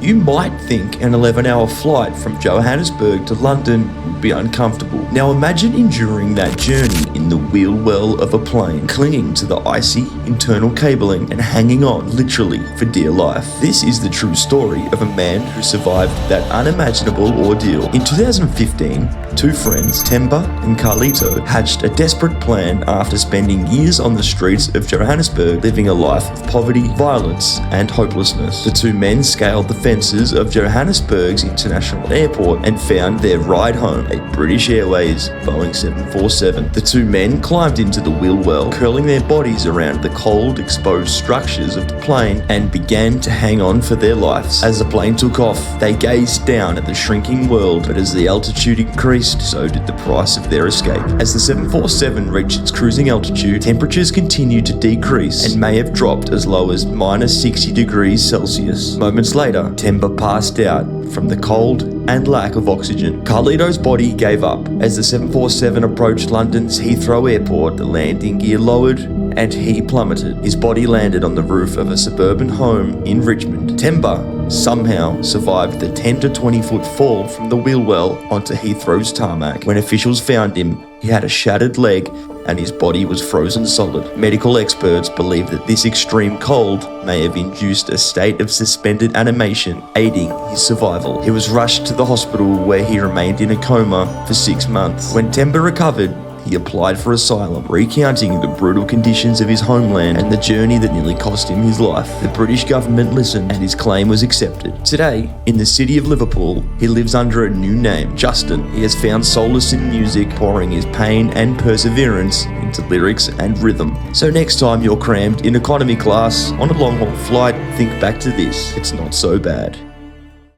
You might think an 11-hour flight from Johannesburg to London would be uncomfortable. Now imagine enduring that journey in the wheel well of a plane, clinging to the icy internal cabling and hanging on literally for dear life. This is the true story of a man who survived that unimaginable ordeal. In 2015, two friends, Temba and Carlito, hatched a desperate plan after spending years on the streets of Johannesburg, living a life of poverty, violence, and hopelessness. The two men scaled the fences of Johannesburg's International Airport and found their ride home, a British Airways Boeing 747. The two men climbed into the wheel well, curling their bodies around the cold, exposed structures of the plane and began to hang on for their lives. As the plane took off, they gazed down at the shrinking world, but as the altitude increased, so did the price of their escape. As the 747 reached its cruising altitude, temperatures continued to decrease and may have dropped as low as minus 60 degrees Celsius. Moments later, Temba passed out from the cold and lack of oxygen. Carlito's body gave up. As the 747 approached London's Heathrow Airport, the landing gear lowered and he plummeted. His body landed on the roof of a suburban home in Richmond. Temba somehow survived the 10 to 20 foot fall from the wheel well onto Heathrow's tarmac. When officials found him, he had a shattered leg and his body was frozen solid. Medical experts believe that this extreme cold may have induced a state of suspended animation, aiding his survival. He was rushed to the hospital where he remained in a coma for 6 months. When Temba recovered, he applied for asylum, recounting the brutal conditions of his homeland and the journey that nearly cost him his life. The British government listened and his claim was accepted. Today, in the city of Liverpool, he lives under a new name, Justin. He has found solace in music, pouring his pain and perseverance into lyrics and rhythm. So next time you're crammed in economy class on a long-haul flight, think back to this. It's not so bad.